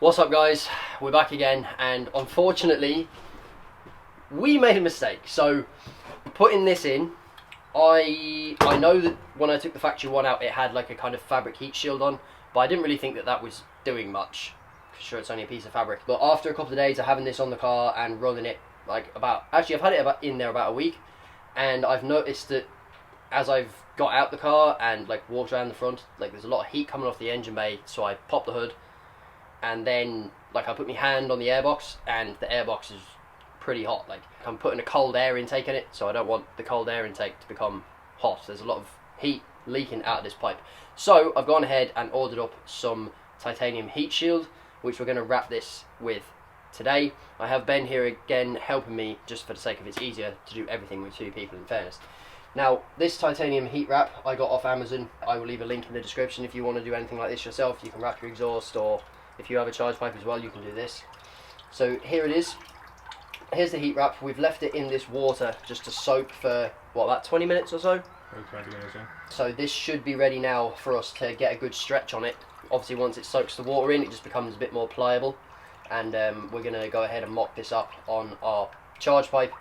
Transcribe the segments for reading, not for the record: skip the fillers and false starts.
What's up guys, we're back again, and unfortunately we made a mistake. So putting this in, I know that when I took the factory one out it had like a kind of fabric heat shield on, but I didn't really think that that was doing much. Sure, it's only a piece of fabric, but after a couple of days of having this on the car and running it like I've had it in there about a week, and I've noticed that as I've got out the car and like walked around the front, like there's a lot of heat coming off the engine bay. So I popped the hood, and then like I put my hand on the airbox, and the airbox is pretty hot. Like I'm putting a cold air intake in it, so I don't want the cold air intake to become hot. There's a lot of heat leaking out of this pipe. So I've gone ahead and ordered up some titanium heat shield, which we're going to wrap this with today. I have Ben here again helping me, just for the sake of it's easier to do everything with two people, in fairness. Now this titanium heat wrap I got off Amazon. I will leave a link in the description if you want to do anything like this yourself. You can wrap your exhaust, or if you have a charge pipe as well, you can do this. So here it is. Here's the heat wrap. We've left it in this water just to soak for, what, about 20 minutes or so? About 20 minutes, yeah. So this should be ready now for us to get a good stretch on it. Obviously once it soaks the water in, it just becomes a bit more pliable. And we're going to go ahead and mock this up on our charge pipe,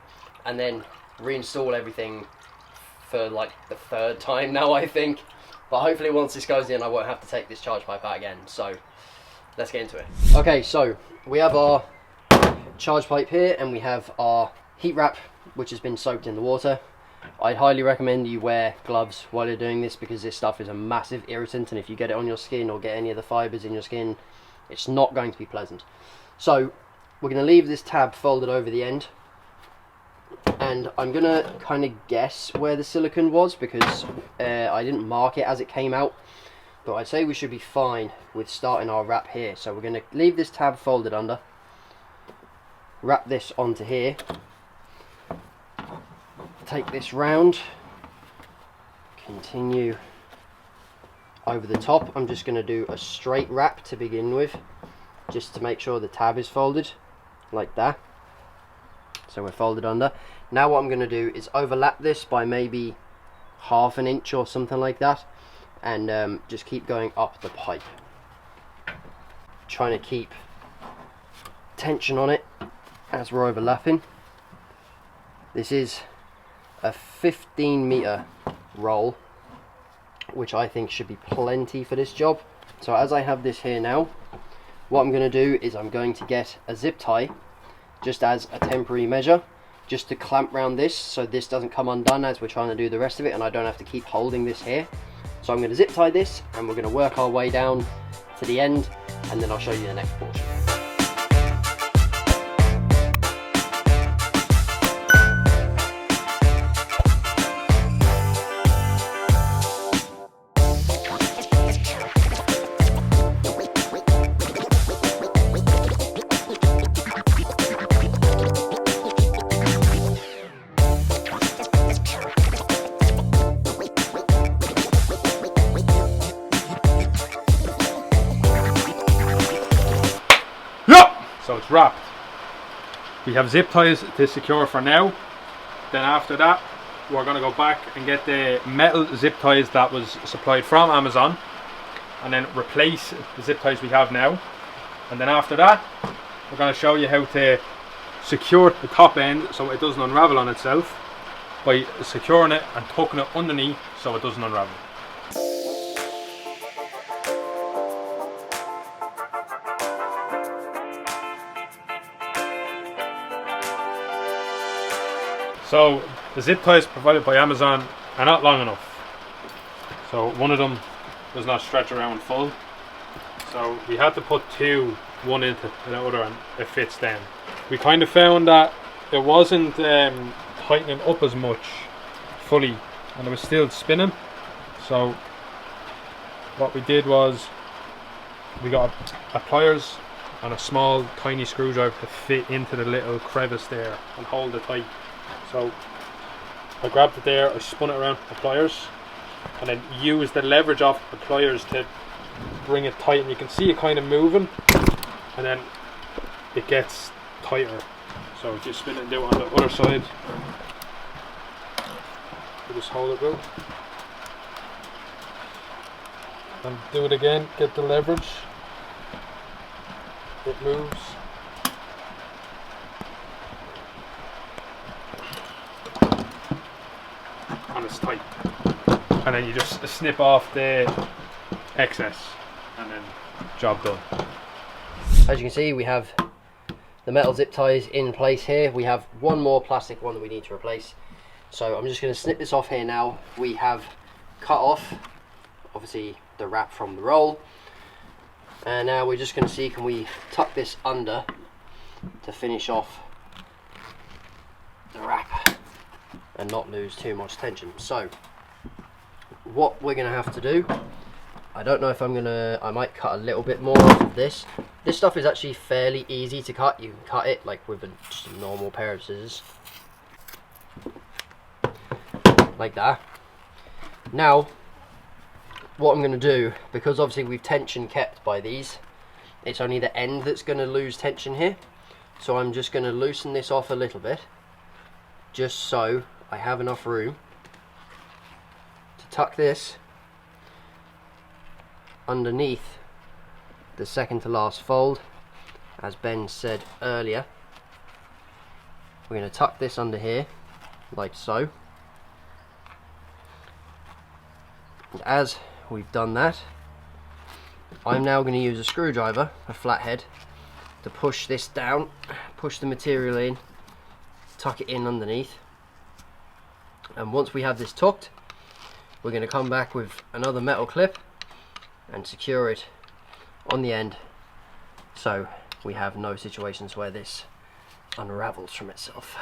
and then reinstall everything for like the third time now, I think. But hopefully once this goes in, I won't have to take this charge pipe out again. So let's get into it. Okay, so we have our charge pipe here, and we have our heat wrap, which has been soaked in the water. I'd highly recommend you wear gloves while you're doing this, because this stuff is a massive irritant, and if you get it on your skin or get any of the fibres in your skin, it's not going to be pleasant. So we're going to leave this tab folded over the end, and I'm going to kind of guess where the silicone was, because I didn't mark it as it came out. But I'd say we should be fine with starting our wrap here. So we're going to leave this tab folded under, wrap this onto here, take this round, continue over the top. I'm just going to do a straight wrap to begin with, just to make sure the tab is folded like that. So we're folded under. Now what I'm going to do is overlap this by maybe ½ an inch or something like that, and just keep going up the pipe, trying to keep tension on it as we're overlapping. This is a 15-meter roll, which I think should be plenty for this job. So as I have this here now, what I'm going to do is I'm going to get a zip tie, just as a temporary measure, just to clamp around this so this doesn't come undone as we're trying to do the rest of it, and I don't have to keep holding this here. So I'm going to zip tie this, and we're going to work our way down to the end, and then I'll show you the next portion. So it's wrapped. We have zip ties to secure for now. Then after that, we're going to go back and get the metal zip ties that was supplied from Amazon, and then replace the zip ties we have now. And then after that, we're going to show you how to secure the top end so it doesn't unravel on itself, by securing it and tucking it underneath so it doesn't unravel. So the zip ties provided by Amazon are not long enough. So one of them does not stretch around full. So we had to put two, one into the other, and it fits then. We kind of found that it wasn't tightening up as much fully, and it was still spinning. So what we did was we got a pliers and a small tiny screwdriver to fit into the little crevice there and hold it tight. So I grabbed it there, I spun it around with the pliers, and then used the leverage off the pliers to bring it tight, and you can see it kind of moving, and then it gets tighter. So if you spin it and do it on the other side, you just hold it good and do it again, get the leverage, it moves. And it's tight. And then you just snip off the excess and then job done. As you can see, we have the metal zip ties in place here. We have one more plastic one that we need to replace. So I'm just going to snip this off here now. We have cut off, obviously, the wrap from the roll. And now we're just going to see, can we tuck this under to finish off the wrap and not lose too much tension. So what we're going to have to do, I don't know if I might cut a little bit more off of this. This stuff is actually fairly easy to cut. You can cut it like with just a normal pair of scissors. Like that. Now, what I'm going to do, because obviously we've tension kept by these, it's only the end that's going to lose tension here. So I'm just going to loosen this off a little bit, just so I have enough room to tuck this underneath the second to last fold. As Ben said earlier, we're going to tuck this under here like so. And as we've done that, I'm now going to use a screwdriver, a flathead, to push this down, push the material in, tuck it in underneath. And once we have this tucked, we're going to come back with another metal clip and secure it on the end, so we have no situations where this unravels from itself.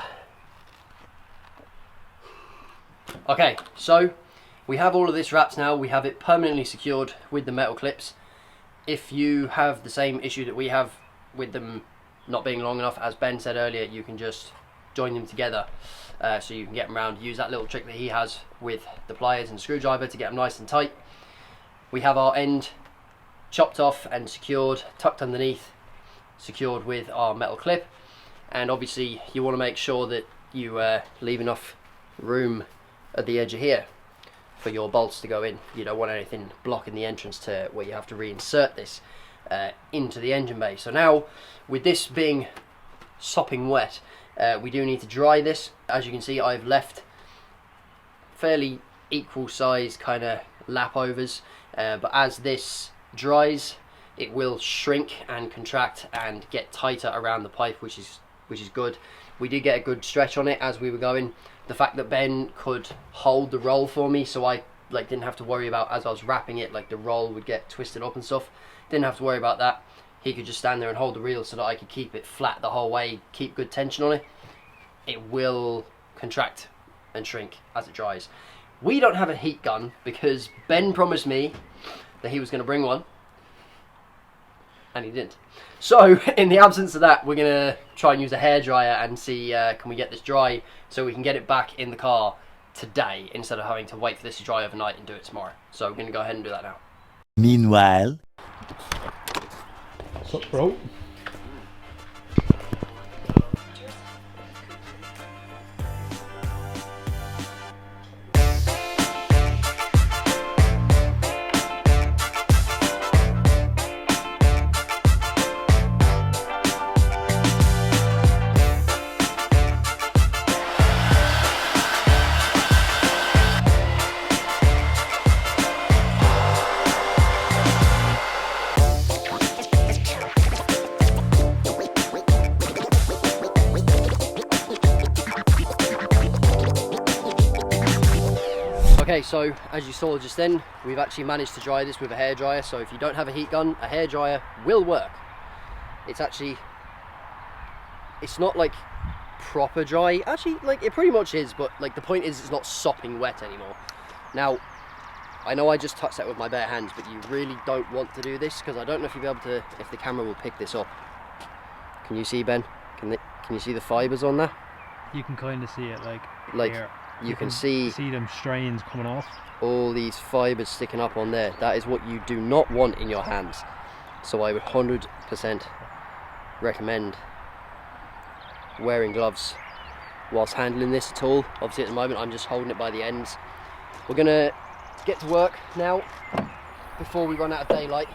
Okay, so we have all of this wrapped now. We have it permanently secured with the metal clips. If you have the same issue that we have with them not being long enough, as Ben said earlier, you can just join them together, so you can get them around. Use that little trick that he has with the pliers and screwdriver to get them nice and tight. We have our end chopped off and secured, tucked underneath, secured with our metal clip. And obviously you want to make sure that you leave enough room at the edge of here for your bolts to go in. You don't want anything blocking the entrance to where you have to reinsert this into the engine bay. So now, with this being sopping wet, we do need to dry this. As you can see, I've left fairly equal size kind of lap overs, but as this dries, it will shrink and contract and get tighter around the pipe, which is good. We did get a good stretch on it as we were going. The fact that Ben could hold the roll for me, so I didn't have to worry about, as I was wrapping it, like the roll would get twisted up and stuff. Didn't have to worry about that. He could just stand there and hold the reel so that I could keep it flat the whole way, keep good tension on it. It will contract and shrink as it dries. We don't have a heat gun because Ben promised me that he was going to bring one, and he didn't. So in the absence of that, we're going to try and use a hairdryer and see can we get this dry so we can get it back in the car today instead of having to wait for this to dry overnight and do it tomorrow. So we're going to go ahead and do that now. Meanwhile. What's up, bro? Okay, so as you saw just then, we've actually managed to dry this with a hairdryer. So if you don't have a heat gun, a hairdryer will work. It's not like proper dry. Actually, like it pretty much is, but like the point is it's not sopping wet anymore. Now, I know I just touched that with my bare hands, but you really don't want to do this because I don't know if you'll be able to, if the camera will pick this up. Can you see, Ben? Can you see the fibers on that? You can kind of see it like here. You can see them strands coming off. all these fibers sticking up on there. That is what you do not want in your hands. So I would 100% recommend wearing gloves whilst handling this at all. Obviously at the moment I'm just holding it by the ends. We're gonna get to work now before we run out of daylight.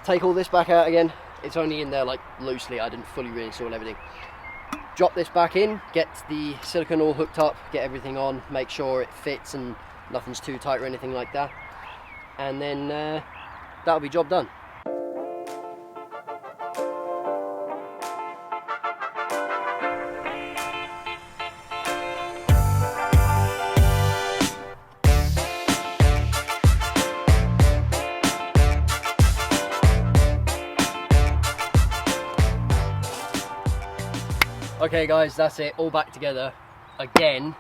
Take all this back out again, It's only in there like loosely, I didn't fully reinstall everything. Drop this back in, get the silicone all hooked up, get everything on, make sure it fits and nothing's too tight or anything like that. And then that'll be job done. Okay guys, that's it, all back together again.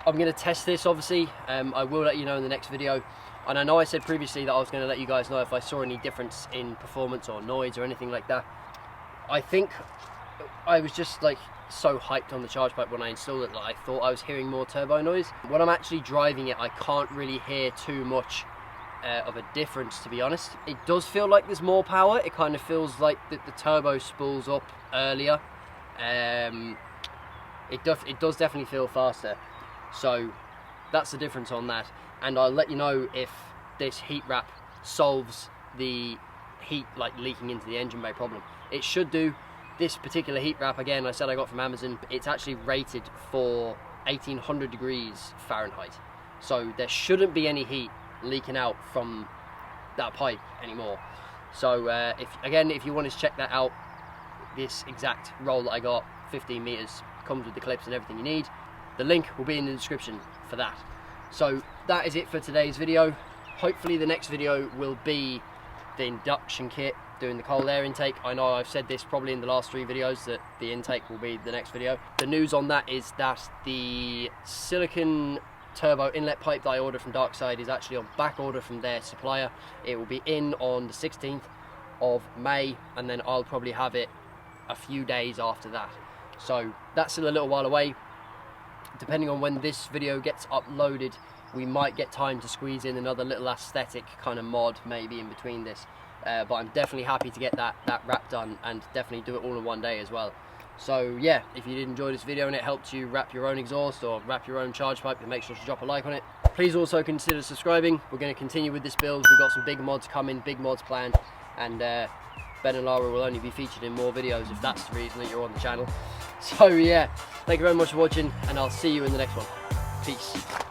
I'm going to test this obviously, I will let you know in the next video. And I know I said previously that I was going to let you guys know if I saw any difference in performance or noise or anything like that. I think I was just like so hyped on the charge pipe when I installed it that I thought I was hearing more turbo noise. When I'm actually driving it, I can't really hear too much of a difference, to be honest. It does feel like there's more power. It kind of feels like the turbo spools up earlier. It does definitely feel faster, so that's the difference on that. And I'll let you know if this heat wrap solves the heat like leaking into the engine bay problem. It should do. This particular heat wrap, again, I said I got from Amazon, it's actually rated for 1800 degrees Fahrenheit, so there shouldn't be any heat leaking out from that pipe anymore. So if you want to check that out, this exact roll that I got, 15 meters, comes with the clips and everything you need. The link will be in the description for that. So that is it for today's video. Hopefully the next video will be the induction kit, doing the cold air intake. I know I've said this probably in the last 3 videos that the intake will be the next video. The news on that is that the silicon turbo inlet pipe that I ordered from Darkside is actually on back order from their supplier. It will be in on the 16th of May, and then I'll probably have it a few days after that. So that's still a little while away. Depending on when this video gets uploaded, we might get time to squeeze in another little aesthetic kind of mod maybe in between this. But I'm definitely happy to get that wrap done and definitely do it all in one day as well. So yeah, if you did enjoy this video and it helped you wrap your own exhaust or wrap your own charge pipe, then make sure to drop a like on it. Please also consider subscribing. We're going to continue with this build. We've got some big mods coming, big mods planned, and Ben and Lara will only be featured in more videos if that's the reason that you're on the channel. So yeah, thank you very much for watching, and I'll see you in the next one. Peace.